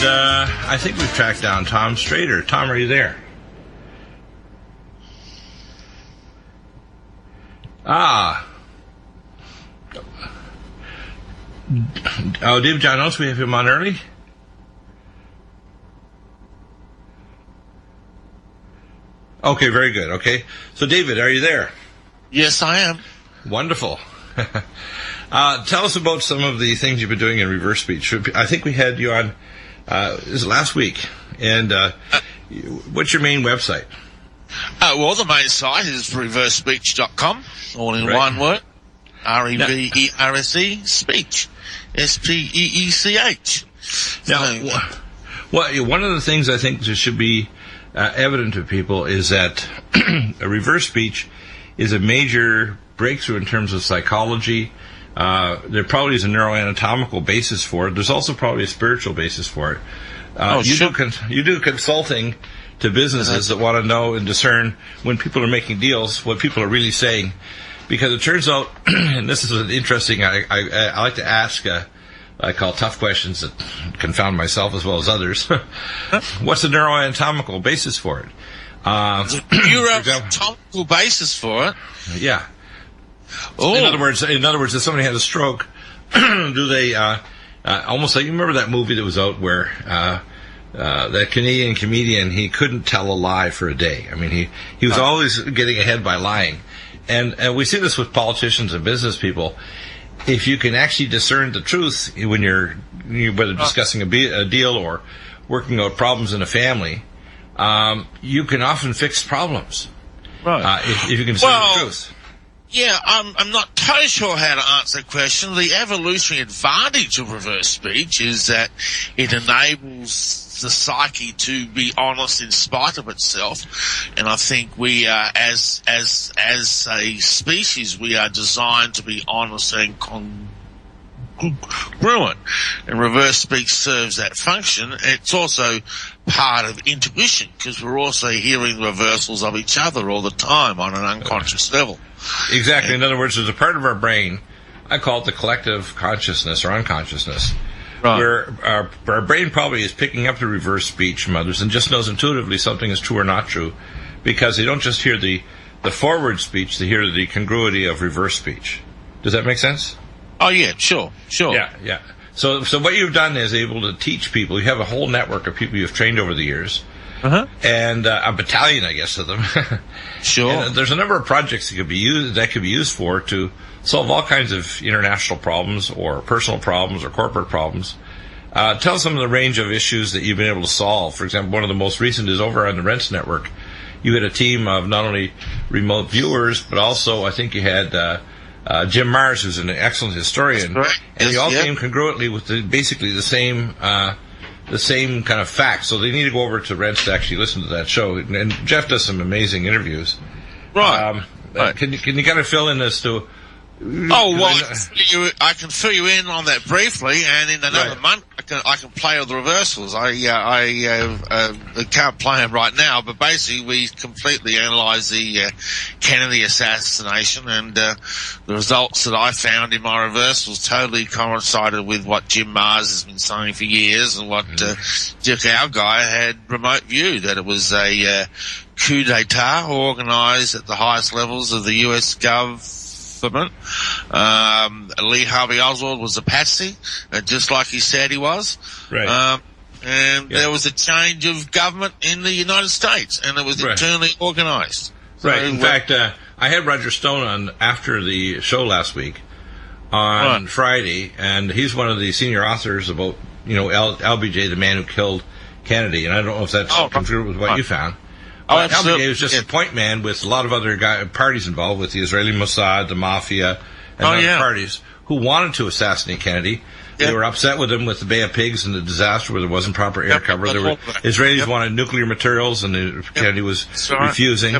I think we've tracked down Tom Strader. Tom, are you there? Oh, David John Oates, we have him on early? Okay, very good. Okay. So, David, are you there? Yes, I am. Wonderful. Tell us about some of the things you've been doing in reverse speech. I think we had you on this last week. And what's your main website? Well, the main site is reversespeech.com, all in one word. REVERSE, speech. SPEECH. Now, one of the things I think that should be evident to people is that a reverse speech is a major breakthrough in terms of psychology. There probably is a neuroanatomical basis for it. There's also probably a spiritual basis for it. You do consulting to businesses that want to know and discern when people are making deals, what people are really saying. Because it turns out, and this is an interesting, I like to ask, I call tough questions that confound myself as well as others. What's the neuroanatomical basis for it? Neuroanatomical basis for it? Yeah. Oh. In other words, if somebody had a stroke, do they, almost like, you remember that movie that was out where, that Canadian comedian, he couldn't tell a lie for a day. I mean, he was always getting ahead by lying. And we see this with politicians and business people. If you can actually discern the truth when you're whether discussing a deal or working out problems in a family, you can often fix problems. Right. If you can discern the truth. Yeah, I'm not totally sure how to answer that question. The evolutionary advantage of reverse speech is that it enables the psyche to be honest in spite of itself, and I think we are, as a species, we are designed to be honest and congruent, and reverse speech serves that function. It's also part of intuition because we're also hearing reversals of each other all the time on an unconscious level. Exactly. In other words, there's a part of our brain, I call it the collective consciousness or unconsciousness, where our brain probably is picking up the reverse speech from others and just knows intuitively something is true or not true, because they don't just hear the forward speech, they hear the congruity of reverse speech. Does that make sense? Oh, yeah, sure. Yeah. So what you've done is able to teach people. You have a whole network of people you've trained over the years. And a battalion, I guess, of them. Sure. And there's a number of projects that could be used for to solve all kinds of international problems or personal problems or corporate problems. Tell some of the range of issues that you've been able to solve. For example, one of the most recent is over on the Rents Network. You had a team of not only remote viewers, but also I think you had Jim Mars, who's an excellent historian. That's correct. And you all came congruently with basically the same kind of facts. So they need to go over to Rents to actually listen to that show. And Jeff does some amazing interviews. Right. Can you kind of fill in as to... I can fill you in on that briefly, and in another month I can play all the reversals. I can't play them right now, but basically we completely analysed the Kennedy assassination, and the results that I found in my reversals totally coincided with what Jim Mars has been saying for years, and what Dick, our guy, had remote view, that it was a coup d'etat organised at the highest levels of the US government. Lee Harvey Oswald was a patsy, just like he said he was. Right. There was a change of government in the United States, and it was internally organised. Right. In fact, I had Roger Stone on after the show last week on Friday, and he's one of the senior authors about, LBJ, the man who killed Kennedy, and I don't know if that's true with what you found. LBJ was just a point man with a lot of other parties involved, with the Israeli Mossad, the Mafia, and other parties who wanted to assassinate Kennedy. They were upset with him with the Bay of Pigs and the disaster where there wasn't proper air cover. Israelis wanted nuclear materials, and Kennedy was refusing.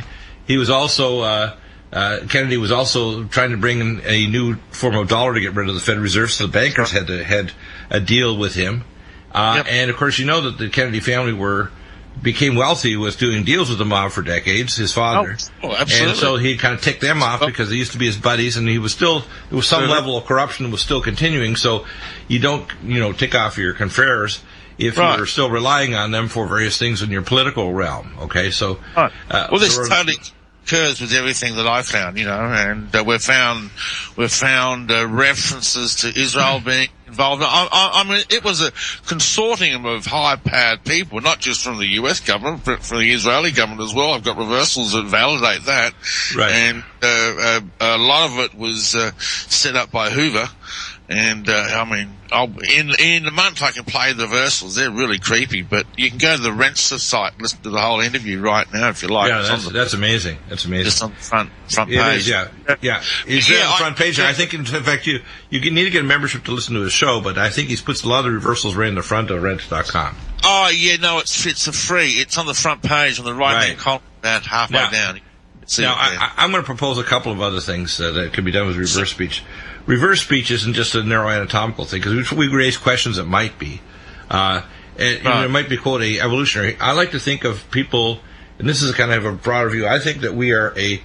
He was also Kennedy was also trying to bring in a new form of dollar to get rid of the Federal Reserve, so the bankers had a deal with him. And of course, you know that the Kennedy family became wealthy with doing deals with the mob for decades, his father. Absolutely. And so he kind of ticked them off because they used to be his buddies, and there was some level of corruption was still continuing. So you don't, tick off your confreres if you're still relying on them for various things in your political realm. Okay, so well, this totally occurs with everything that I found, and we've found references to Israel being involved. I mean, it was a consortium of high-powered people, not just from the U.S. government, but from the Israeli government as well. I've got reversals that validate that. Right. And a lot of it was set up by Hoover. And, I mean, in a month I can play the reversals. They're really creepy, but you can go to the Renster site and listen to the whole interview right now if you like. Yeah, that's amazing. That's amazing. Just on the front page. It is, yeah. It's on the front page. And I think, in fact, you need to get a membership to listen to his show, but I think he puts a lot of the reversals right in the front of Rents.com. Oh, yeah, no, it's a free. It's on the front page on the right-hand column, about halfway down. Now, I'm going to propose a couple of other things that could be done with reverse speech. Reverse speech isn't just a narrow anatomical thing, because we raise questions that might be. It might be, quote, evolutionary. I like to think of people, and this is kind of a broader view, I think that we are a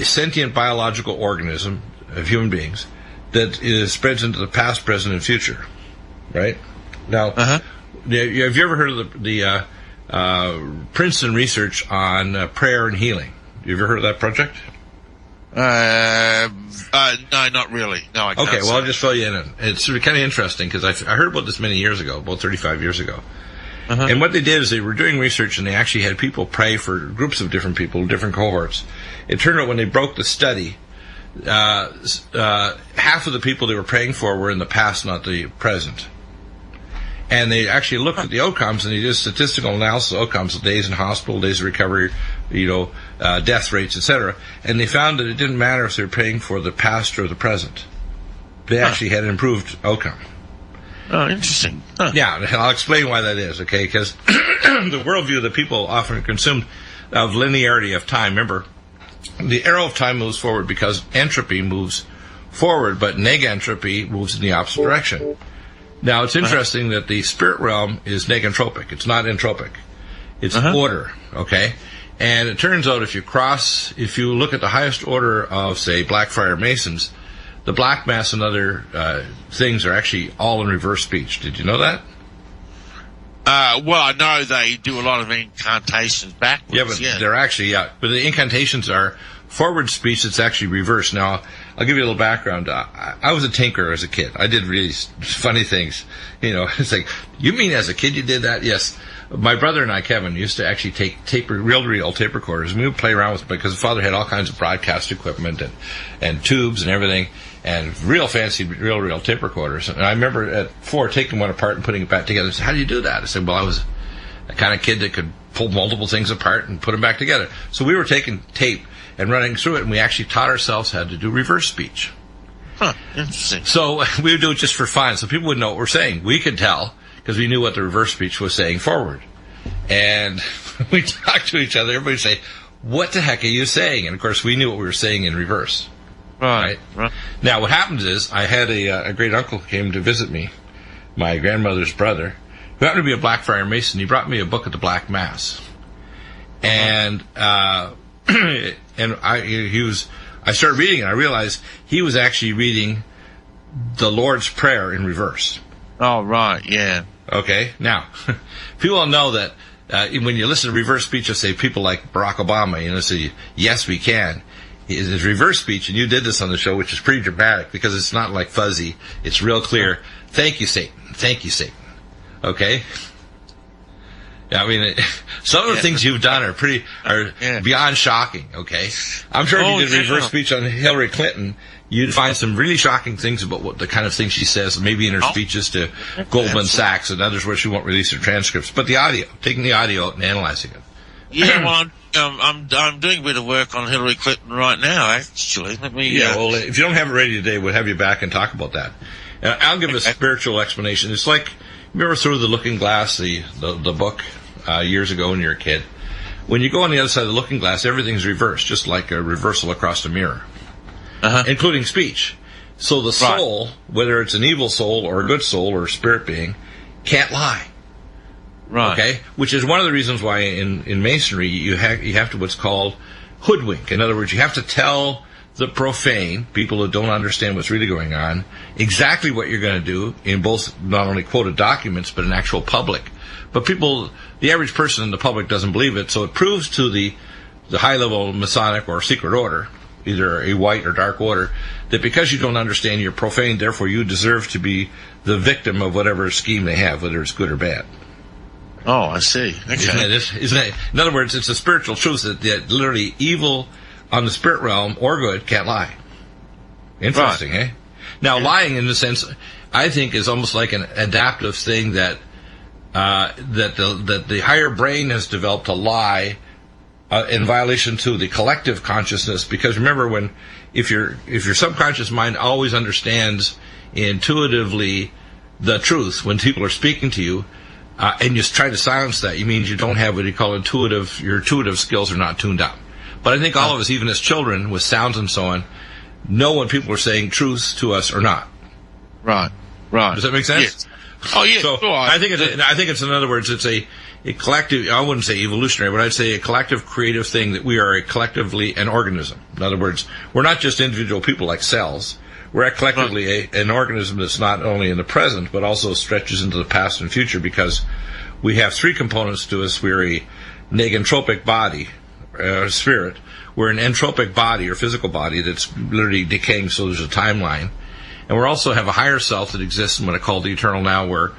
sentient biological organism of human beings that spreads into the past, present, and future. Right? Now, have you ever heard of the Princeton research on prayer and healing? You ever heard of that project? No, not really. No, I can't. Okay, well, I'll just fill you in. It's kind of interesting because I heard about this many years ago, about 35 years ago. And what they did is they were doing research and they actually had people pray for groups of different people, different cohorts. It turned out when they broke the study, half of the people they were praying for were in the past, not the present. And they actually looked at the outcomes, and they did statistical analysis of outcomes, days in hospital, days of recovery, death rates, etc. And they found that it didn't matter if they were praying for the past or the present. They actually had an improved outcome. Oh, interesting. Yeah, and I'll explain why that is, okay? Because the worldview that people often consume of linearity of time, remember, the arrow of time moves forward because entropy moves forward, but negentropy moves in the opposite direction. Now, it's interesting that the spirit realm is negentropic. It's not entropic. It's order, okay? And it turns out if you look at the highest order of, say, Blackfriar Masons, the black mass and other things are actually all in reverse speech. Did you know that? Well, I know they do a lot of incantations backwards. Yeah, but they're actually, but the incantations are forward speech that's actually reversed. Now, I'll give you a little background. I was a tinkerer as a kid. I did really funny things. It's like, you mean as a kid you did that? Yes. My brother and I, Kevin, used to actually take reel-to-reel tape recorders, and we would play around with them because the father had all kinds of broadcast equipment and tubes and everything, and real fancy reel-to-reel tape recorders. And I remember at 4 taking one apart and putting it back together. I said, how do you do that? I said, well, I was a kind of kid that could pull multiple things apart and put them back together. So we were taking tape and running through it, and we actually taught ourselves how to do reverse speech. Interesting. So we would do it just for fun, so people would know what we're saying. We could tell, because we knew what the reverse speech was saying forward. And we talked to each other, everybody would say, what the heck are you saying? And, of course, we knew what we were saying in reverse. Right. Now, what happens is, I had a great uncle who came to visit me, my grandmother's brother, who happened to be a Blackfriar Mason. He brought me a book of the Black Mass. And I started reading it. I realized he was actually reading the Lord's Prayer in reverse. Oh, right, yeah. Okay, now, people all know that when you listen to reverse speech, say people like Barack Obama, say, yes, we can. It's reverse speech, and you did this on the show, which is pretty dramatic because it's not like fuzzy. It's real clear. Thank you, Satan. Thank you, Satan. Okay? I mean, some of the things you've done are beyond shocking, okay? I'm sure if you did reverse speech on Hillary Clinton, you'd find some really shocking things about what the kind of things she says, maybe in her speeches to Goldman Sachs and others where she won't release her transcripts. But the audio, taking the audio out and analyzing it. Yeah, well, I'm doing a bit of work on Hillary Clinton right now, actually. Let me. Yeah, well, if you don't have it ready today, we'll have you back and talk about that. I'll give a spiritual explanation. It's like, remember Through the Looking Glass, the book, years ago when you were a kid? When you go on the other side of the looking glass, everything's reversed, just like a reversal across the mirror, including speech. So the soul, whether it's an evil soul or a good soul or a spirit being, can't lie. Right. Okay? Which is one of the reasons why in Masonry you have to what's called hoodwink. In other words, you have to tell the profane, people who don't understand what's really going on, exactly what you're going to do in both not only quoted documents, but in actual public. But people, the average person in the public doesn't believe it, so it proves to the high-level Masonic or secret order, either a white or dark order, that because you don't understand, you're profane, therefore you deserve to be the victim of whatever scheme they have, whether it's good or bad. Oh, I see. Okay. Isn't it? In other words, it's a spiritual truth that literally evil on the spirit realm or good can't lie. Interesting, Right. eh? Now, lying in the sense, I think, is almost like an adaptive thing that the higher brain has developed to lie in violation to the collective consciousness. Because remember, if your subconscious mind always understands intuitively the truth when people are speaking to you, and you try to silence that, you means you don't have what you call your intuitive skills are not tuned up. But I think all of us, even as children, with sounds and so on, know when people are saying truth to us or not. Right. Right. Does that make sense? Yes. Oh, yeah. So Sure. I think it's in other words, it's a collective. I wouldn't say evolutionary, but I'd say a collective creative thing that we are collectively an organism. In other words, we're not just individual people like cells. We're collectively an organism that's not only in the present, but also stretches into the past and future, because we have three components to us. We're a negentropic body, spirit. We're an entropic body or physical body that's literally decaying, so there's a timeline. And we also have a higher self that exists in what I call the eternal now, where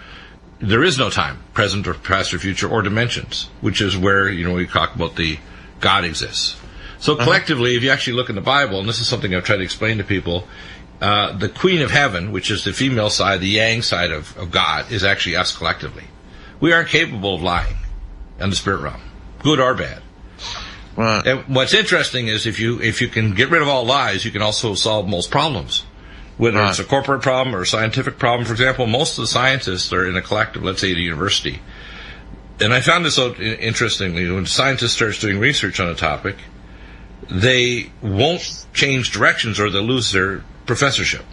there is no time, present or past or future, or dimensions, which is where, we talk about the God exists. So collectively, if you actually look in the Bible, and this is something I've tried to explain to people, the Queen of Heaven, which is the female side, the yang side of God, is actually us collectively. We aren't capable of lying in the spirit realm, good or bad. Right. And what's interesting is if you can get rid of all lies, you can also solve most problems. Whether it's a corporate problem or a scientific problem. For example, most of the scientists are in a collective, let's say at a university. And I found this out interestingly. When scientists start doing research on a topic, they won't change directions or they'll lose their professorship.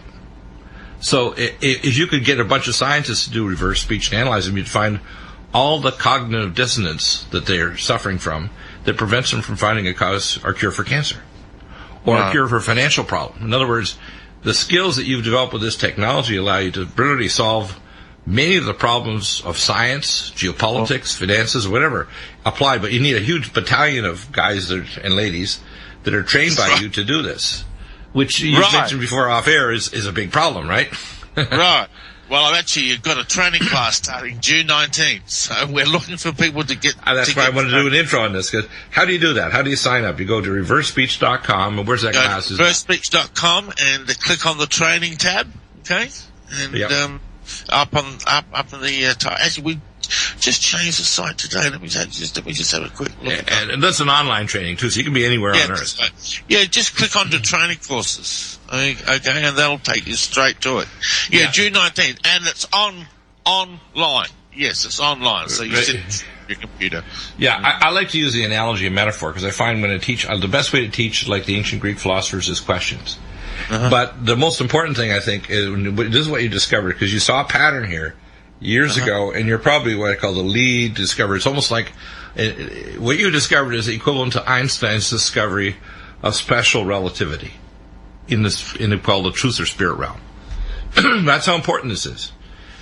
So if you could get a bunch of scientists to do reverse speech and analyze them, you'd find all the cognitive dissonance that they're suffering from that prevents them from finding a cause or cure for cancer or a cure for a financial problem. In other words, the skills that you've developed with this technology allow you to brilliantly solve many of the problems of science, geopolitics, finances, whatever apply. But you need a huge battalion of guys and ladies that are trained by you to do this, which you mentioned before off air is a big problem, right? Right. Well, I've actually got a training class starting June 19th, so we're looking for people to get... That's why I wanted to do an intro on this, because how do you do that? How do you sign up? You go to reversespeech.com, and where's that class? Reversespeech.com, and click on the training tab, okay? And up in the... actually, we just changed the site today. Let me just have a quick look. And that's an online training, too, so you can be anywhere on Earth. Yeah, just click on the training courses. Okay, and that'll take you straight to it. Yeah, June 19th, and it's online. Yes, it's online, so you sit at your computer. Yeah, I like to use the analogy and metaphor, because I find when I teach, the best way to teach, like the ancient Greek philosophers, is questions. But the most important thing, I think, is this is what you discovered, because you saw a pattern here years ago, and you're probably what I call the lead discoverer. It's almost like what you discovered is equivalent to Einstein's discovery of special relativity in the truth or spirit realm. That's how important this is,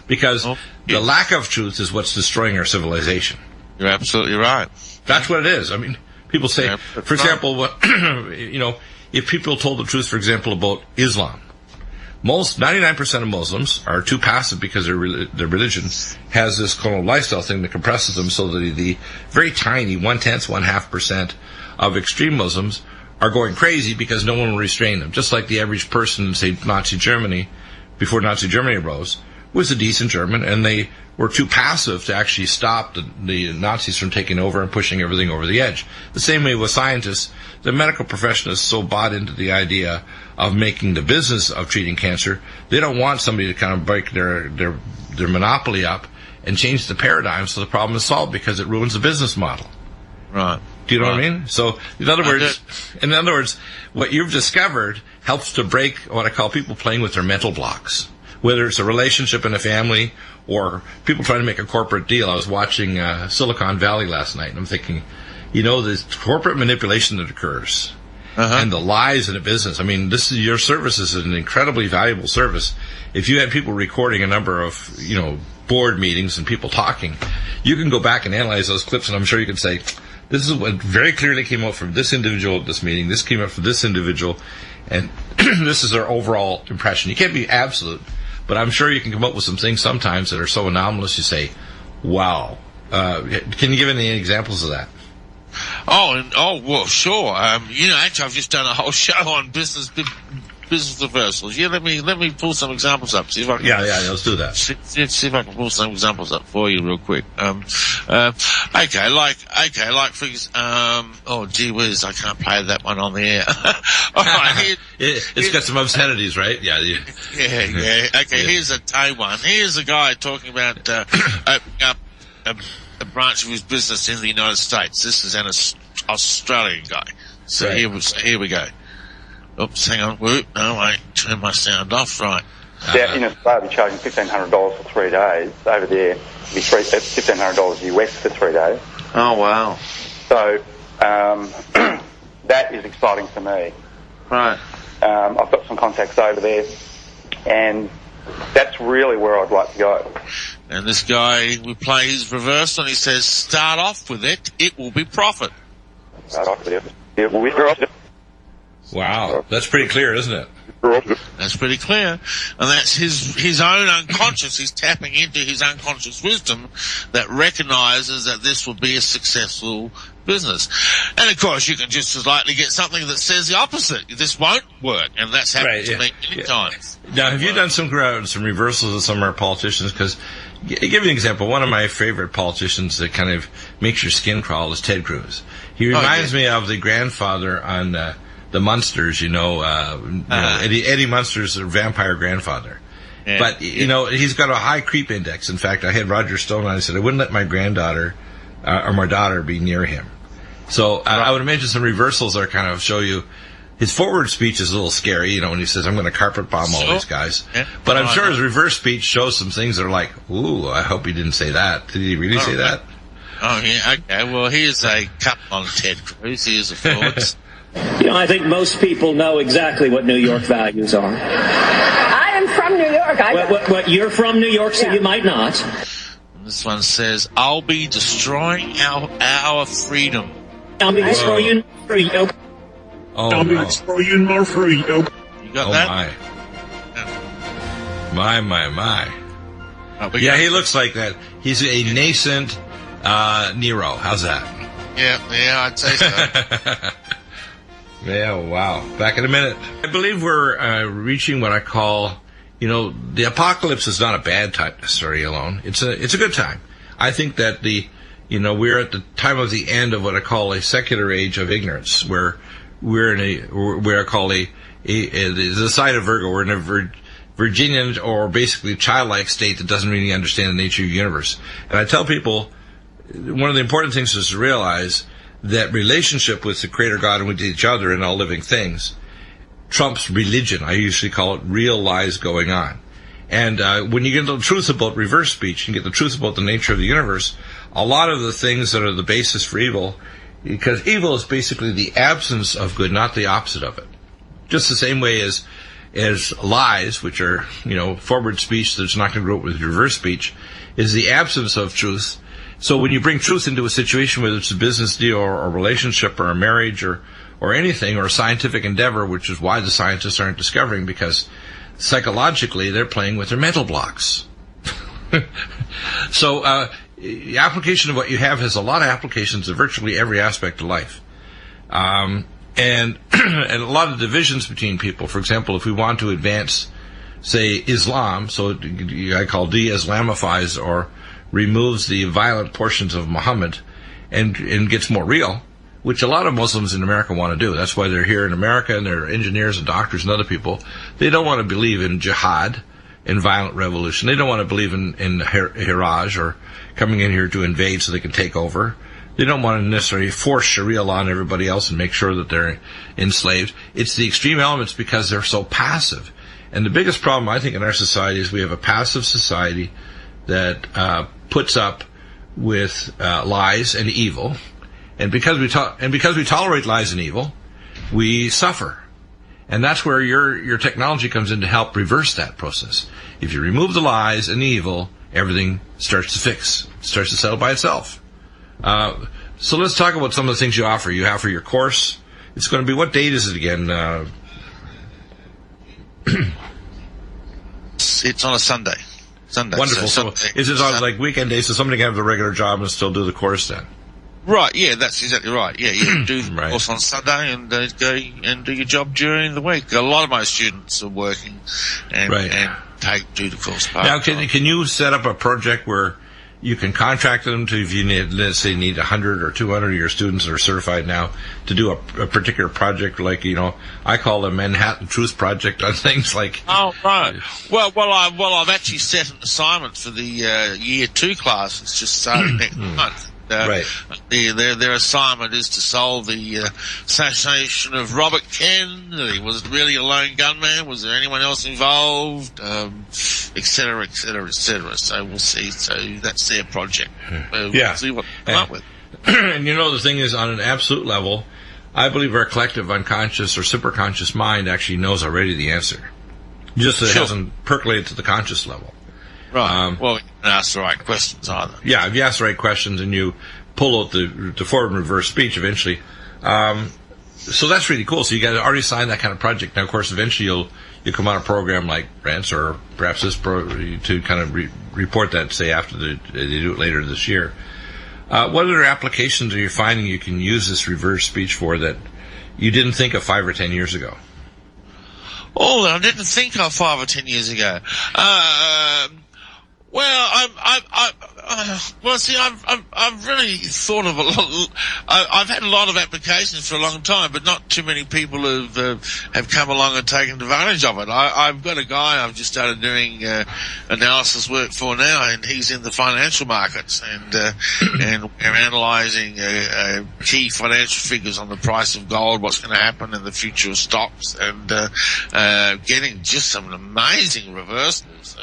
because the lack of truth is what's destroying our civilization. You're absolutely right. That's what it is. I mean, people say, for example, if people told the truth, for example, about Islam, 99% of Muslims are too passive because their religion has this kind of lifestyle thing that compresses them, so that the very tiny 0.1%, of extreme Muslims are going crazy because no one will restrain them. Just like the average person in, say, Nazi Germany, before Nazi Germany arose, was a decent German, and they were too passive to actually stop the Nazis from taking over and pushing everything over the edge. The same way with scientists, the medical profession is so bought into the idea of making the business of treating cancer, they don't want somebody to kind of break their monopoly up and change the paradigm so the problem is solved, because it ruins the business model. Right. Do you know what I mean? So, in other words, what you've discovered helps to break what I call people playing with their mental blocks. Whether it's a relationship in a family or people trying to make a corporate deal. I was watching Silicon Valley last night, and I'm thinking, this corporate manipulation that occurs. and the lies in a business. I mean, your service is an incredibly valuable service. If you had people recording a number of, board meetings and people talking, you can go back and analyze those clips, and I'm sure you can say, this is what very clearly came out from this individual at this meeting, this came out from this individual, and this is their overall impression. You can't be absolute, but I'm sure you can come up with some things sometimes that are so anomalous you say, wow. Can you give any examples of that? Well, sure. Actually, I've just done a whole show on business reversals. Yeah, let me pull some examples up. See if I can. Yeah, let's do that. See if I can pull some examples up for you real quick. Okay, like for oh gee whiz, I can't play that one on the air. All right, it's got some obscenities, right? Yeah. Yeah. Okay, here's a Tay one. Here's a guy talking about opening up a branch of his business in the United States. This is an Australian guy. So right. Here we go. Oops, hang on. Wait, turn my sound off. Right. Yeah, in Australia, we're charging $1,500 for 3 days. Over there, it'd be $1,500 US for 3 days. Oh, wow. So that is exciting for me. Right. I've got some contacts over there, and that's really where I'd like to go. And this guy, we play his reverse, and he says, start off with it, it will be profit. Start off with it will be profit. Wow, that's pretty clear, isn't it? That's pretty clear. And that's his own unconscious. He's tapping into his unconscious wisdom that recognizes that this will be a successful business. And of course, you can just as likely get something that says the opposite. This won't work. And that's happened to me many times. Now, have you done some reversals of some of our politicians? Because, give you an example. One of my favorite politicians that kind of makes your skin crawl is Ted Cruz. He reminds me of the grandfather on the Munsters, Eddie Munster's vampire grandfather. Yeah. But, he's got a high creep index. In fact, I had Roger Stone on. I said, I wouldn't let my granddaughter or my daughter be near him. So I would imagine some reversals are kind of show you his forward speech is a little scary, when he says, I'm going to carpet bomb all these guys. Yeah. But I'm sure his reverse speech shows some things that are like, ooh, I hope he didn't say that. Did he really say that? Oh, yeah, okay. Well, here's a cut on Ted Cruz. Here's a forward. I think most people know exactly what New York values are. I am from New York. Well, you're from New York, so you might not. This one says, I'll be destroying our freedom. I'll be destroying freedom. I'll be destroying our freedom. You got that? My. Yeah, he looks like that. He's a nascent Nero. How's that? Yeah, I'd say so. Yeah, wow. Back in a minute. I believe we're reaching what I call, the apocalypse is not a bad time necessarily alone. It's a good time. I think that we're at the time of the end of what I call a secular age of ignorance, where we're in where I call the side of Virgo. We're in a Virginian or basically childlike state that doesn't really understand the nature of the universe. And I tell people, one of the important things is to realize that relationship with the Creator God and with each other and all living things trumps religion. I usually call it real lies going on. And when you get the truth about reverse speech and get the truth about the nature of the universe, a lot of the things that are the basis for evil, because evil is basically the absence of good, not the opposite of it. Just the same way as lies, which are, forward speech that's not going to grow with reverse speech, is the absence of truth. So when you bring truth into a situation, whether it's a business deal or a relationship or a marriage or anything, or a scientific endeavor, which is why the scientists aren't discovering, because psychologically they're playing with their mental blocks. So the application of what you have has a lot of applications to virtually every aspect of life. And a lot of divisions between people. For example, if we want to advance, say, Islam, so I call de-Islamifies or removes the violent portions of Muhammad and gets more real, which a lot of Muslims in America want to do. That's why they're here in America, and they're engineers and doctors and other people. They don't want to believe in jihad and violent revolution. They don't want to believe in Hiraj or coming in here to invade so they can take over. They don't want to necessarily force Sharia law on everybody else and make sure that they're enslaved. It's the extreme elements because they're so passive. And the biggest problem, I think, in our society is we have a passive society that puts up with lies and evil, and because we tolerate lies and evil, we suffer. And that's where your technology comes in to help reverse that process. If you remove the lies and the evil, everything starts to fix, starts to settle by itself. So let's talk about some of the things you offer. You offer your course. It's going to be, what date is it again? It's on a Sunday. Wonderful. So is it on like weekend days, so somebody can have the regular job and still do the course then? Right, yeah, that's exactly right. Yeah, you do the course on Sunday and go and do your job during the week. A lot of my students are working and do the course. Now, can you set up a project where you can contract them to, if you need, let's say, 100 or 200 of your students that are certified now to do a particular project, like, I call the Manhattan Truth Project on things like. Oh, right. Well, I've actually set an assignment for the year 2 class. It's just starting next month. Their assignment is to solve the assassination of Robert Kennedy. Was it really a lone gunman? Was there anyone else involved? Et cetera, et cetera, et cetera. So we'll see. So that's their project. We'll see what they come up with. And the thing is, on an absolute level, I believe our collective unconscious or superconscious mind actually knows already the answer. Just that it hasn't percolated to the conscious level. Right. Well, you can ask the right questions either. Yeah, if you ask the right questions and you pull out the forward and reverse speech eventually. So that's really cool. So you got to already sign that kind of project. Now, of course, eventually you'll come on a program like Brent's or perhaps this to kind of report that, say, after they do it later this year. What other applications are you finding you can use this reverse speech for that you didn't think of 5 or 10 years ago? Oh, I didn't think of 5 or 10 years ago. I've really thought of a lot. I've had a lot of applications for a long time, but not too many people have come along and taken advantage of it. I've got a guy I've just started doing analysis work for now, and he's in the financial markets, and we're analysing key financial figures on the price of gold, what's going to happen in the future of stocks, and getting just some amazing reversals.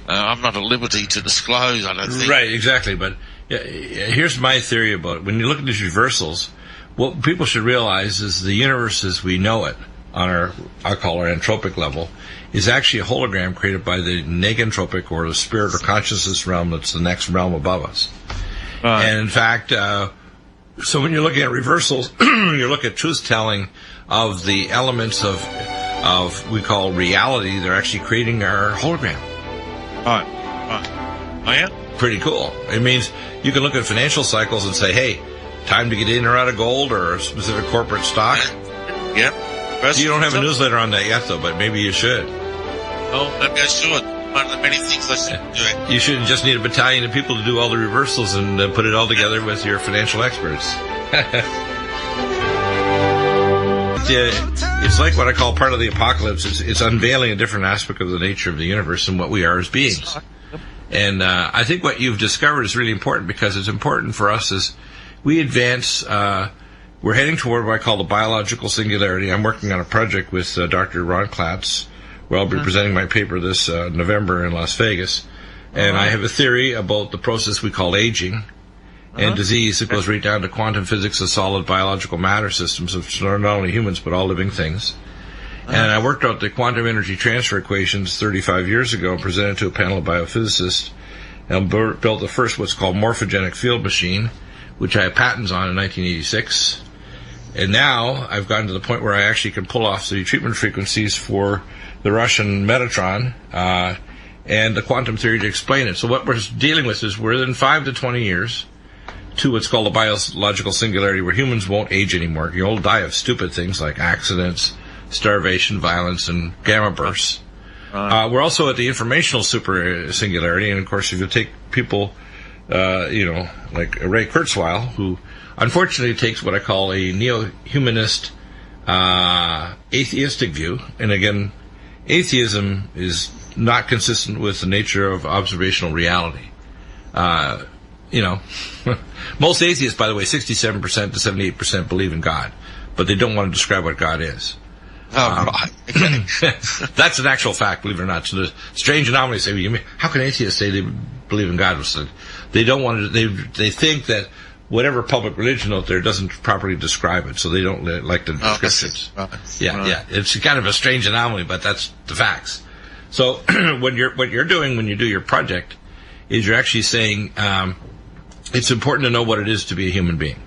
I'm not at liberty to disclose, I don't think. Right, exactly. But here's my theory about it. When you look at these reversals, what people should realize is the universe as we know it, on I call our entropic level, is actually a hologram created by the negentropic, or the spirit or consciousness realm that's the next realm above us. Right. And in fact, so when you're looking at reversals, you look at truth-telling of the elements of we call reality. They're actually creating our hologram. Right. Oh, yeah? Pretty cool. It means you can look at financial cycles and say, hey, time to get in or out of gold or a specific corporate stock. Yep. You don't have a newsletter on that yet, though, but maybe you should. Oh, maybe I should. One of the many things I should do. You should just need a battalion of people to do all the reversals and put it all together with your financial experts. It's like what I call part of the apocalypse. It's unveiling a different aspect of the nature of the universe and what we are as beings. And I think what you've discovered is really important, because it's important for us as we advance. We're heading toward what I call the biological singularity. I'm working on a project with Dr. Ron Klatz, where I'll be presenting my paper this November in Las Vegas. And I have a theory about the process we call aging and disease. It goes right down to quantum physics of solid biological matter systems of not only humans but all living things. And I worked out the quantum energy transfer equations 35 years ago and presented to a panel of biophysicists, and built the first what's called morphogenic field machine, which I have patents on in 1986. And now I've gotten to the point where I actually can pull off the treatment frequencies for the Russian Metatron and the quantum theory to explain it. So what we're dealing with is we're in 5 to 20 years to what's called a biological singularity, where humans won't age anymore. You'll die of stupid things like accidents, starvation, violence, and gamma bursts. We're also at the informational super singularity, and of course, if you take people, like Ray Kurzweil, who unfortunately takes what I call a neo-humanist, atheistic view, and again, atheism is not consistent with the nature of observational reality. Most atheists, by the way, 67% to 78% believe in God, but they don't want to describe what God is. Right. That's an actual fact, believe it or not. So the strange anomalies say, how can atheists say they believe in God? They don't want to. They think that whatever public religion out there doesn't properly describe it, so they don't like the descriptions. Yeah. It's kind of a strange anomaly, but that's the facts. So what you're doing when you do your project is you're actually saying it's important to know what it is to be a human being.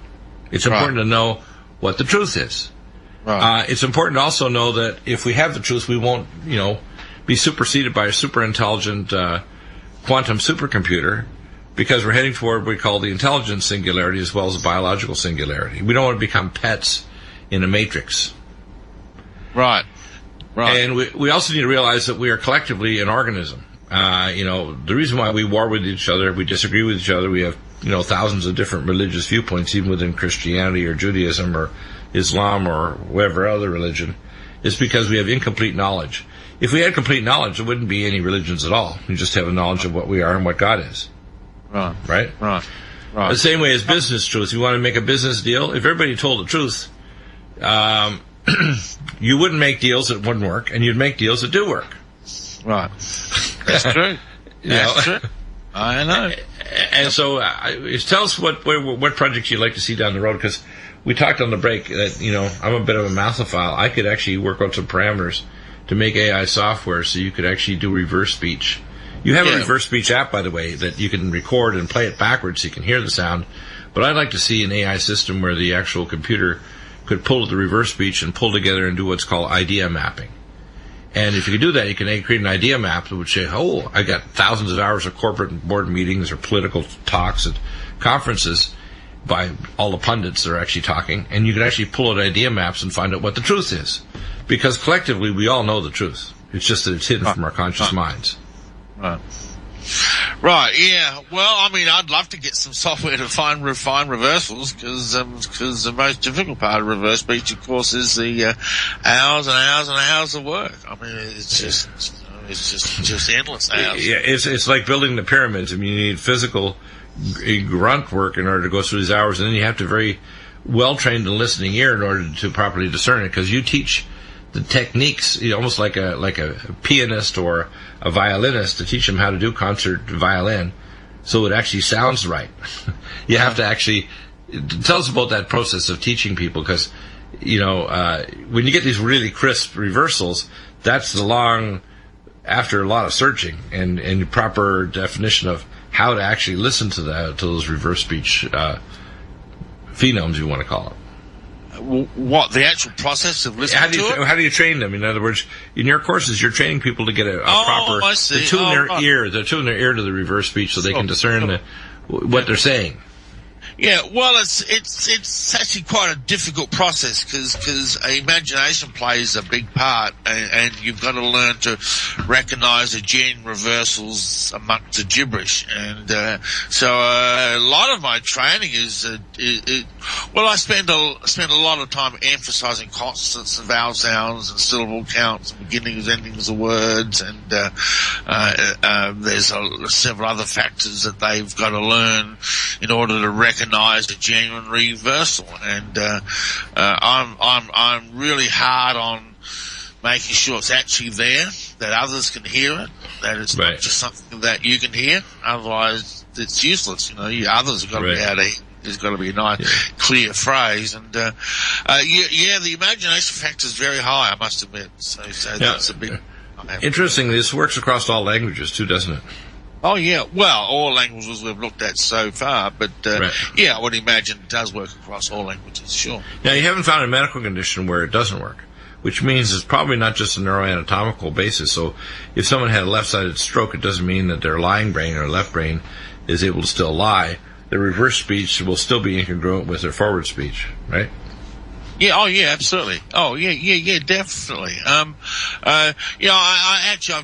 It's important to know what the truth is. It's important to also know that if we have the truth, we won't, be superseded by a super intelligent quantum supercomputer, because we're heading toward what we call the intelligence singularity as well as the biological singularity. We don't want to become pets in a matrix. Right. And we also need to realize that we are collectively an organism. The reason why we war with each other, we disagree with each other, we have, thousands of different religious viewpoints, even within Christianity or Judaism or Islam or whatever other religion, is because we have incomplete knowledge. If we had complete knowledge, there wouldn't be any religions at all. We just have a knowledge of what we are and what God is. Right? The same way as business truth. You want to make a business deal? If everybody told the truth, you wouldn't make deals that wouldn't work, and you'd make deals that do work. Right. That's true. That's true. I know. And so, tell us what projects you'd like to see down the road, because we talked on the break that, I'm a bit of a mathophile. I could actually work out some parameters to make AI software so you could actually do reverse speech. You have a reverse speech app, by the way, that you can record and play it backwards so you can hear the sound. But I'd like to see an AI system where the actual computer could pull the reverse speech and pull together and do what's called idea mapping. And if you can do that, you can create an idea map that would say, I got thousands of hours of corporate board meetings or political talks at conferences by all the pundits that are actually talking, and you can actually pull out idea maps and find out what the truth is. Because collectively, we all know the truth. It's just that it's hidden from our conscious minds. Right, yeah. Well, I'd love to get some software to refine reversals, because the most difficult part of reverse speech, of course, is the hours and hours and hours of work. It's just endless hours. Yeah, it's like building the pyramids. You need physical grunt work in order to go through these hours, and then you have to very well trained and listening ear in order to properly discern it, because you teach the techniques, almost like a pianist or a violinist, to teach them how to do concert violin so it actually sounds right. You have to actually tell us about that process of teaching people, because when you get these really crisp reversals, that's after a lot of searching and proper definition of how to actually listen to those reverse speech phenomes, you want to call it. What, the actual process of listening to it? How do you train them? In other words, in your courses, you're training people to get a proper, to tune their ear to the reverse speech so they can discern what they're saying. Yeah, well, it's actually quite a difficult process, because imagination plays a big part, and you've got to learn to recognise the genuine reversals amongst the gibberish. And so a lot of my training is I spend a lot of time emphasising consonants and vowel sounds and syllable counts and beginnings, endings of words, and there's several other factors that they've got to learn in order to recognise a genuine reversal, and I'm really hard on making sure it's actually there, that others can hear it, that it's not just something that you can hear. Otherwise, it's useless. Others have got to be able to hear. There's got to be a nice, clear phrase, and the imagination factor is very high, I must admit. So that's a big. Interestingly, this works across all languages too, doesn't it? Oh, yeah. Well, all languages we've looked at so far, but, I would imagine it does work across all languages, sure. Now, you haven't found a medical condition where it doesn't work, which means it's probably not just a neuroanatomical basis. So if someone had a left-sided stroke, it doesn't mean that their lying brain or left brain is able to still lie. Their reverse speech will still be incongruent with their forward speech, right? Yeah. Oh, yeah. Absolutely. Oh, yeah. Definitely. I've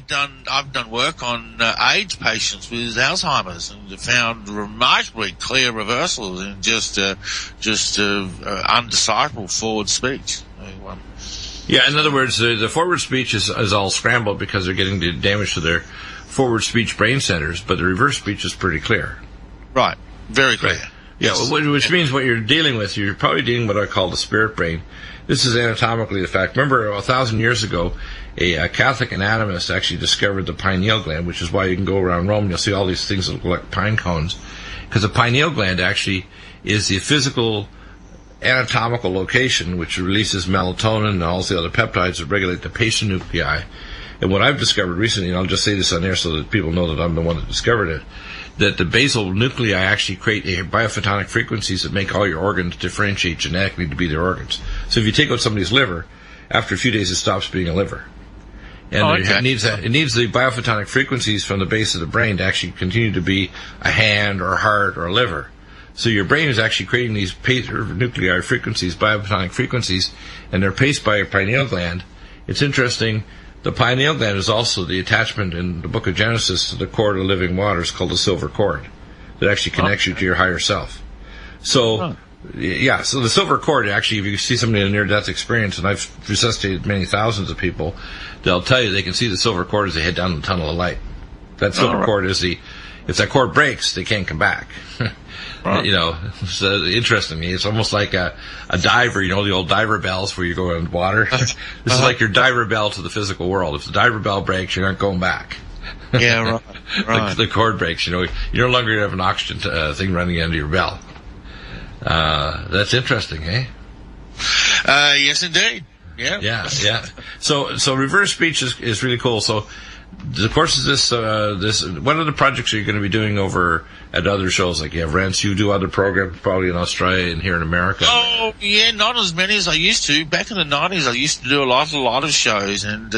done work on AIDS patients with Alzheimer's, and found remarkably clear reversals in just undecipherable forward speech. Yeah. In other words, the forward speech is all scrambled because they're getting damage to their forward speech brain centers, but the reverse speech is pretty clear. Right. Very clear. Right. Yeah, which means what you're dealing with, you're probably dealing with what I call the spirit brain. This is anatomically the fact. Remember, 1,000 years ago, a Catholic anatomist actually discovered the pineal gland, which is why you can go around Rome and you'll see all these things that look like pine cones. because the pineal gland actually is the physical anatomical location which releases melatonin and all the other peptides that regulate the patient nuclei. And what I've discovered recently, and I'll just say this on air so that people know that I'm the one that discovered it, that the basal nuclei actually create biophotonic frequencies that make all your organs differentiate genetically to be their organs. So if you take out somebody's liver, after a few days it stops being a liver. And it needs the biophotonic frequencies from the base of the brain to actually continue to be a hand or a heart or a liver. So your brain is actually creating these nuclear frequencies, biophotonic frequencies, and they're paced by your pineal gland. It's interesting. The pineal gland is also the attachment in the book of Genesis to the cord of living waters called the silver cord that actually connects you to your higher self. So, so the silver cord, actually, if you see somebody in a near-death experience, and I've resuscitated many thousands of people, they'll tell you they can see the silver cord as they head down the tunnel of light. That silver cord is if that cord breaks, they can't come back. So interestingly, it's almost like a diver, the old diver bells where you go in water. This is like your diver bell to the physical world. If the diver bell breaks, you're not going back. Yeah, right. The cord breaks, you no longer have an oxygen thing running under your bell. That's interesting, eh? Yes, indeed. Yeah. Yeah. So reverse speech is really cool. So, of course, this what other projects are you going to be doing over at other shows? Like you have Rents, you do other programs probably in Australia and here in America. Oh, yeah, not as many as I used to. Back in the 90s, I used to do a lot of shows, and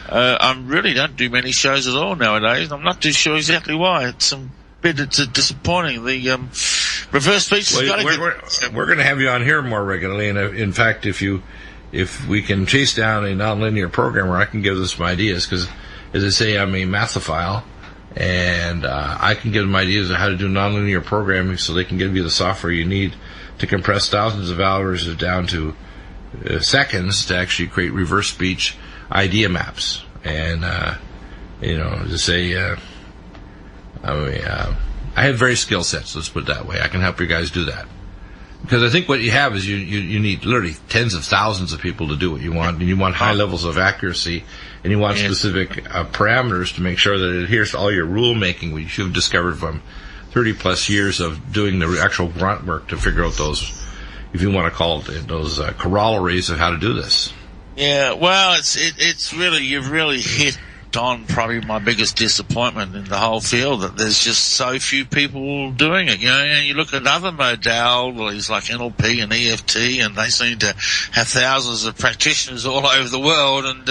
I really don't do many shows at all nowadays. I'm not too sure exactly why. It's disappointing. The reverse speech has got to we're going to have you on here more regularly, and in fact, if we can chase down a nonlinear programmer, I can give them some ideas, because, as I say, I'm a mathophile, and I can give them ideas of how to do nonlinear programming so they can give you the software you need to compress thousands of hours down to seconds to actually create reverse speech idea maps. And, as I say, I have various skill sets, let's put it that way. I can help you guys do that. Because I think what you have is you need literally tens of thousands of people to do what you want, and you want high levels of accuracy, and you want specific parameters to make sure that it adheres to all your rule making, which you've discovered from 30 plus years of doing the actual grunt work to figure out those, if you want to call it, those corollaries of how to do this. Yeah, well, it's really, you've really hit on probably my biggest disappointment in the whole field, that there's just so few people doing it. You look at other modalities like NLP and EFT, and they seem to have thousands of practitioners all over the world, and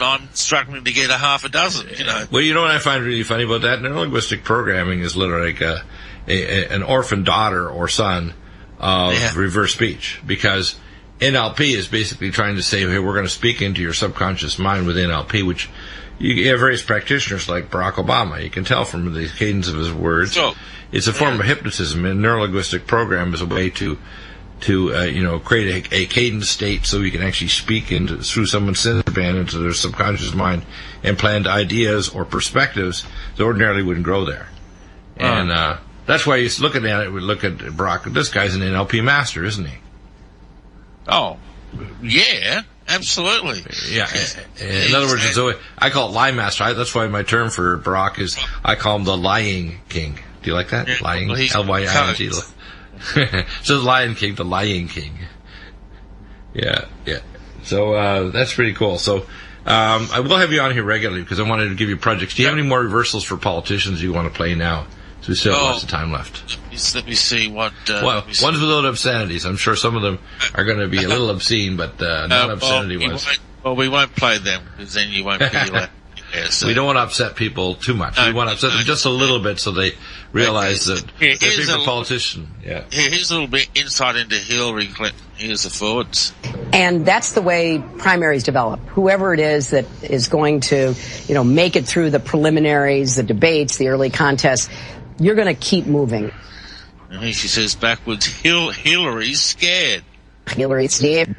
I'm struggling to get a half a dozen. Well, you know what I find really funny about that? Neurolinguistic programming is literally like an orphan daughter or son of reverse speech, because NLP is basically trying to say, hey, we're going to speak into your subconscious mind with NLP, which you have various practitioners like Barack Obama. You can tell from the cadence of his words. So, it's a form of hypnotism, and neurolinguistic program is a way to create a cadence state so you can actually speak through someone's sensor band into their subconscious mind and plant ideas or perspectives that ordinarily wouldn't grow there. And that's why you look at it, we look at Barack. This guy's an NLP master, isn't he? Oh, yeah, absolutely. Yeah. In other words, I call it lie master. That's why my term for Barack is, I call him the lying king. Do you like that? Yeah, lying, L-Y-I-N-G. So the Lion King, the lying king. Yeah. So that's pretty cool. So I will have you on here regularly because I wanted to give you projects. Do you have any more reversals for politicians you want to play now? So we still have lots of time left. Let me see what... ones without obscenities. I'm sure some of them are going to be a little obscene, but not obscenity-wise. We won't play them, because then you won't be allowed. We don't want to upset people too much. We want to upset them just a little bit so they realize that they're a politician. Yeah. Here's a little bit insight into Hillary Clinton. Here's the forwards. And that's the way primaries develop. Whoever it is that is going to, make it through the preliminaries, the debates, the early contests, you're going to keep moving. And here she says backwards, Hillary's scared. Hillary's scared.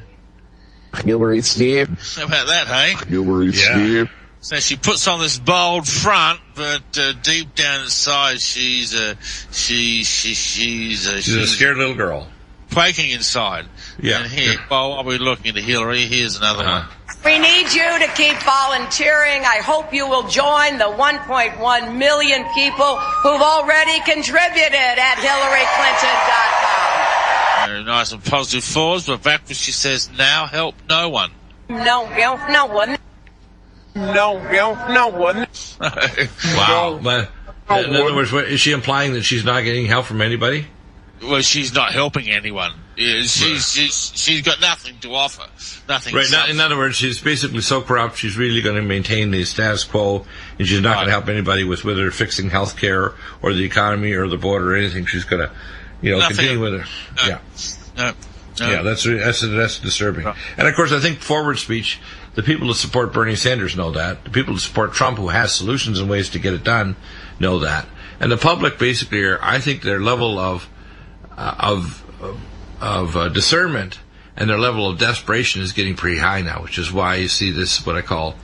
Hillary's scared. How about that, hey? Hillary's scared. So she puts on this bold front, but deep down inside, she's a scared little girl, quaking inside. Yeah. And here, while we're looking at Hillary, here's another one. We need you to keep volunteering. I hope you will join the 1.1 million people who've already contributed at HillaryClinton.com. Very nice and positive thoughts, but back when she says, now help no one. No one. No one. Wow. But in other words, is she implying that she's not getting help from anybody? Well, she's not helping anyone. She's got nothing to offer. Nothing. Right. In other words, she's basically so corrupt, she's really going to maintain the status quo, and she's not going to help anybody with whether fixing health care or the economy or the border or anything. She's going to, continue with it. No. Yeah, that's disturbing. No. And of course, I think forward speech, the people that support Bernie Sanders know that. The people that support Trump, who has solutions and ways to get it done, know that. And the public basically I think their level of discernment and their level of desperation is getting pretty high now, which is why you see this, what I call,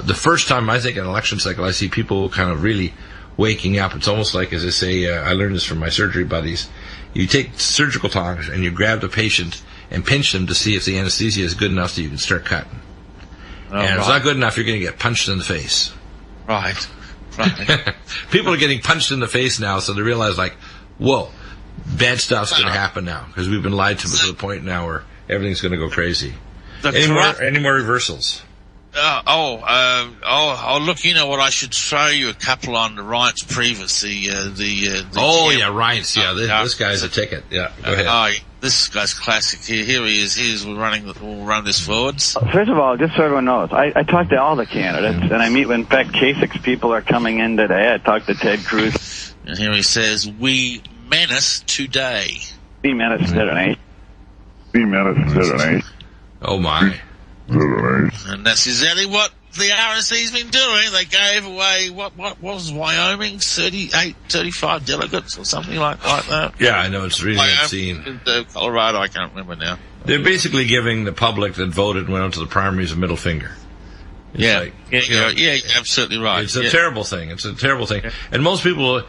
the first time I think in an election cycle, I see people kind of really waking up. It's almost like, as I say, I learned this from my surgery buddies. You take surgical tongs and you grab the patient and pinch them to see if the anesthesia is good enough that you can start cutting. And if it's not good enough, you're going to get punched in the face. Right. People are getting punched in the face now, so they realize, like, whoa, bad stuff's going to happen now, because we've been lied to the point now where everything's going to go crazy. Any more reversals? Look, you know what? I should show you a couple on the Ryan's Previs. Ryan's. This guy's a ticket. Yeah, go ahead. This guy's classic. Here he is. We'll run this forwards. First of all, just so everyone knows, I talk to all the candidates, and I meet when, in fact, Kasich's people are coming in today. I talked to Ted Cruz. And here he says, we menace today. We menace today. Oh, my. And that's exactly what the RNC's been doing. They gave away, what was Wyoming? 35 delegates or something like that. Yeah, I know, it's really obscene. Colorado, I can't remember now. They're basically giving the public that voted and went out to the primaries a middle finger. It's absolutely right. It's a terrible thing. And most people,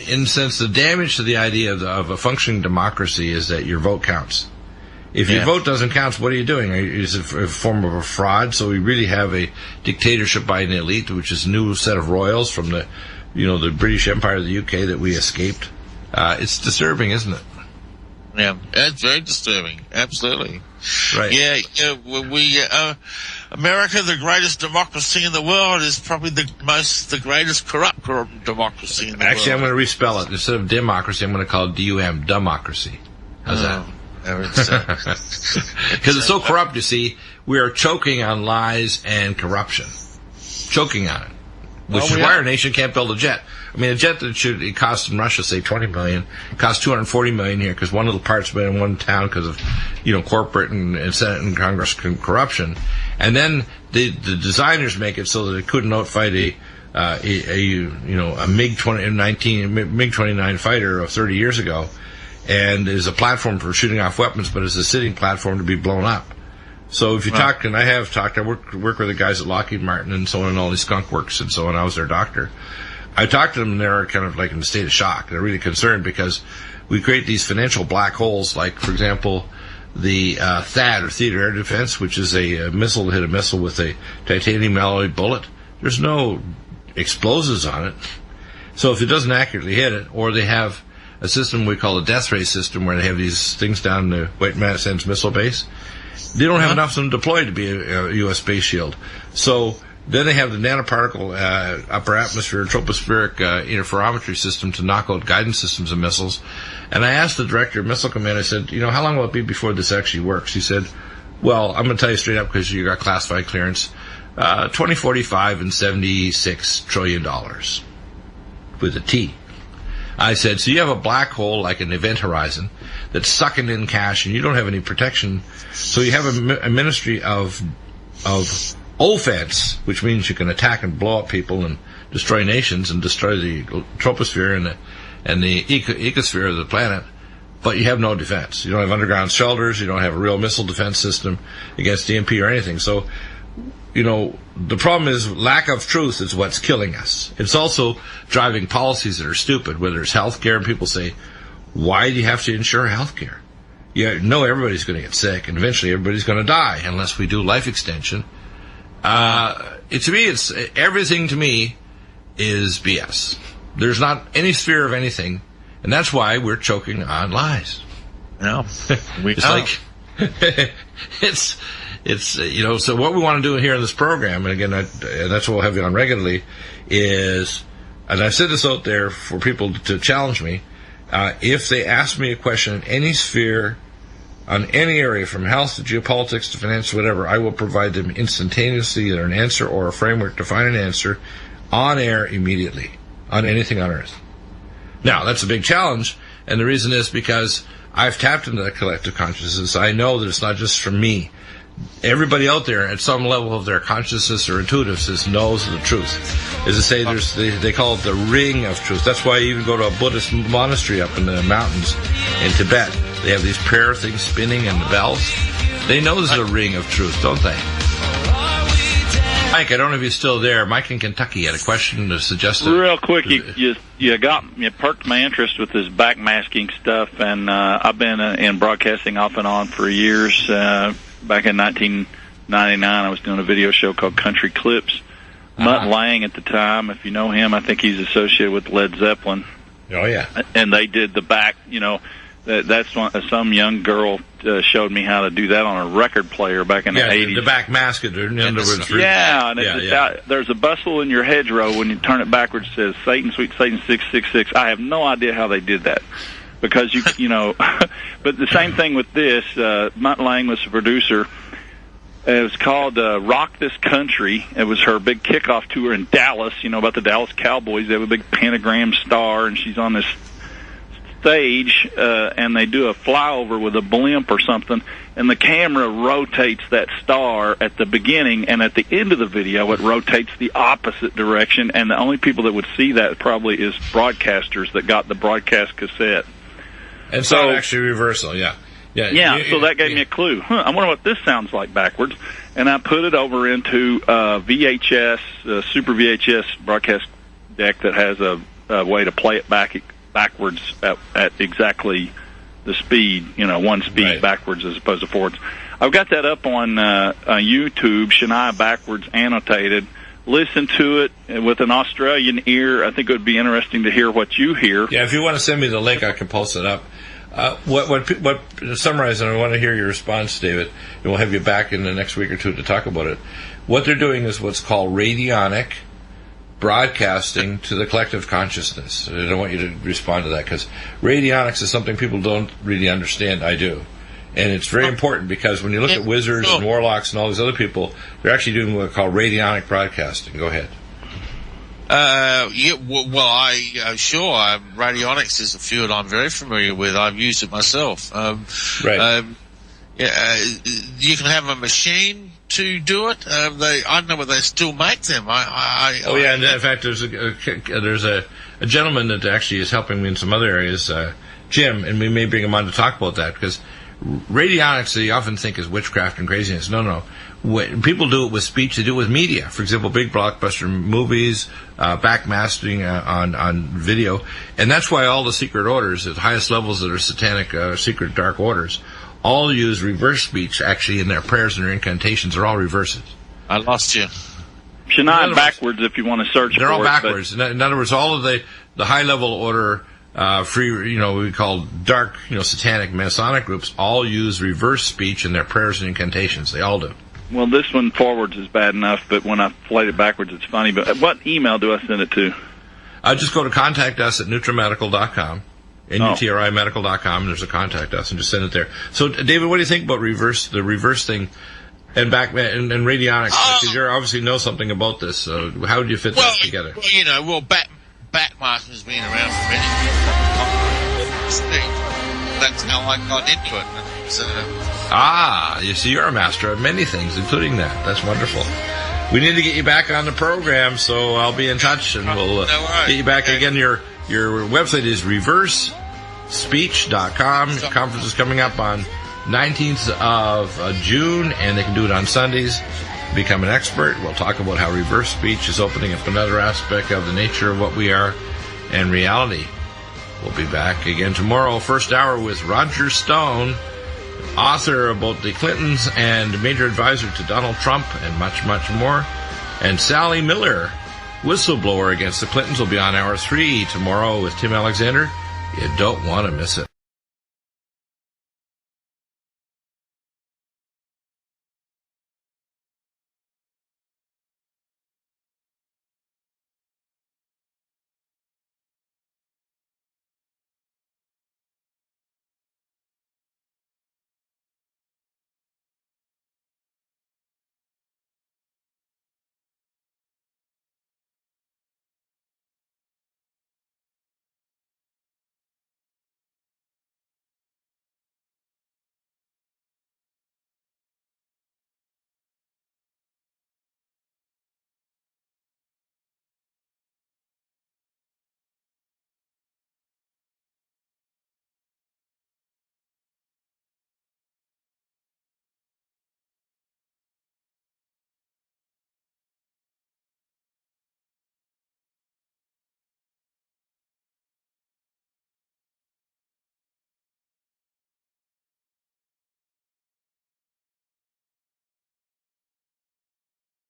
in a sense, the damage to the idea of a functioning democracy is that your vote counts. If your vote doesn't count, what are you doing? Is it a form of a fraud? So we really have a dictatorship by an elite, which is a new set of royals from the British Empire of the UK that we escaped. It's disturbing, isn't it? Yeah, it's very disturbing. Absolutely. Right. Yeah. America, the greatest democracy in the world, is probably the greatest corrupt democracy in the world. Actually, I'm going to respell it. Instead of democracy, I'm going to call it DUM, democracy. How's that? Because it's so corrupt, you see, we are choking on lies and corruption. Choking on it. Which is why our nation can't build a jet. I mean, a jet that it cost in Russia, say, $20 million, costs $240 million here because one little part's been in one town because of, corporate and Senate and Congress corruption. And then the designers make it so that it couldn't outfight a MiG-29 fighter of 30 years ago. And is a platform for shooting off weapons, but it's a sitting platform to be blown up. So if you talk, and I have talked, I work with the guys at Lockheed Martin and so on, and all these skunk works and so on. I was their doctor. I talked to them, and they're kind of like in a state of shock. They're really concerned because we create these financial black holes, like, for example, the THAAD, or Theater Air Defense, which is a missile that hit a missile with a titanium alloy bullet. There's no explosives on it. So if it doesn't accurately hit it, or they have a system we call a death ray system, where they have these things down the White Sands Missile Base. They don't have enough of them deployed to be a U.S. space shield. So then they have the nanoparticle upper atmosphere tropospheric interferometry system to knock out guidance systems of missiles. And I asked the director of Missile Command, I said, how long will it be before this actually works? He said, well, I'm going to tell you straight up because you got classified clearance, 2045 and $76 trillion with a T. I said, so you have a black hole like an event horizon that's sucking in cash and you don't have any protection. So you have a ministry of offense, which means you can attack and blow up people and destroy nations and destroy the troposphere and the ecosphere of the planet. But you have no defense. You don't have underground shelters. You don't have a real missile defense system against EMP or anything. So, the problem is lack of truth is what's killing us. It's also driving policies that are stupid, whether it's health care, and people say, why do you have to insure health care? Everybody's going to get sick, and eventually everybody's going to die unless we do life extension To me, it's everything. To me, is BS. There's not any sphere of anything, and that's why we're choking on lies. No, it's So what we want to do here in this program, and again, that's what we'll have you on regularly, is, and I've said this out there for people to challenge me. If they ask me a question in any sphere, on any area, from health to geopolitics to finance, whatever, I will provide them instantaneously either an answer or a framework to find an answer on air immediately on anything on earth. Now, that's a big challenge, and the reason is because I've tapped into that collective consciousness. I know that it's not just from me. Everybody out there at some level of their consciousness or intuitiveness knows the truth. As I say, they call it the ring of truth. That's why you even go to a Buddhist monastery up in the mountains in Tibet. They have these prayer things spinning and the bells. They know there's a ring of truth, don't they? Mike, I don't know if you're still there. Mike in Kentucky had a question to suggest. Real quick, you perked my interest with this backmasking stuff, and I've been in broadcasting off and on for years. Back in 1999, I was doing a video show called Country Clips. Mutt Lange at the time, if you know him, I think he's associated with Led Zeppelin. Oh, yeah. And they did the back, that's some young girl showed me how to do that on a record player back in the 80s. The back mask. There's a bustle in your hedgerow when you turn it backwards. It says Satan, Sweet Satan 666. I have no idea how they did that. Because but the same thing with this. Mutt Lange was the producer. It was called Rock This Country. It was her big kickoff tour in Dallas. About the Dallas Cowboys. They have a big pentagram star, and she's on this stage, and they do a flyover with a blimp or something, and the camera rotates that star at the beginning, and at the end of the video, it rotates the opposite direction, and the only people that would see that probably is broadcasters that got the broadcast cassette. And so actually reversal, so that gave me a clue. I wonder what this sounds like backwards. And I put it over into VHS, Super VHS broadcast deck that has a way to play it backwards at exactly the speed, one speed backwards as opposed to forwards. I've got that up on YouTube, Shania Backwards Annotated. Listen to it with an Australian ear. I think it would be interesting to hear what you hear. Yeah, if you want to send me the link, I can post it up. What to summarize, and I want to hear your response, David, and we'll have you back in the next week or two to talk about it. What they're doing is what's called radionic broadcasting to the collective consciousness. I don't want you to respond to that, because radionics is something people don't really understand. I do. And it's very important, because when you look at wizards and warlocks and all these other people, they're actually doing what we call radionic broadcasting. Go ahead. Radionics is a field I'm very familiar with. I've used it myself. You can have a machine to do it. I don't know whether they still make them. And in fact, there's a gentleman that actually is helping me in some other areas, Jim, and we may bring him on to talk about that, because radionics, they often think is witchcraft and craziness. No. When people do it with speech, they do it with media. For example, big blockbuster movies, backmastering on video. And that's why all the secret orders, at the highest levels that are satanic, secret dark orders, all use reverse speech, actually, in their prayers and their incantations. They're all reverses. I lost you. Shania backwards, if you want to search for it. They're all backwards. In other words, all of the high-level order free, we call dark, satanic Masonic groups all use reverse speech in their prayers and incantations. They all do. Well, this one forwards is bad enough, but when I played it backwards, it's funny. But what email do I send it to? Just go to contact us at NUTRIMEDICAL.com, NUTRIMEDICAL.com, and there's a contact us, and just send it there. So, David, what do you think about the reverse thing and radionics? Because you obviously know something about this. So how do you fit that together? Backmasking has been around for many years. That's how I got into it. You see, you're a master of many things, including that. That's wonderful. We need to get you back on the program, so I'll be in touch, and we'll get you back again. Your website is reversespeech.com. The conference is coming up on 19th of June, and they can do it on Sundays. Become an expert. We'll talk about how reverse speech is opening up another aspect of the nature of what we are and reality. We'll be back again tomorrow, first hour, with Roger Stone. author about the Clintons and major advisor to Donald Trump, and much, much more. And Sally Miller, whistleblower against the Clintons, will be on Hour 3 tomorrow with Tim Alexander. You don't want to miss it.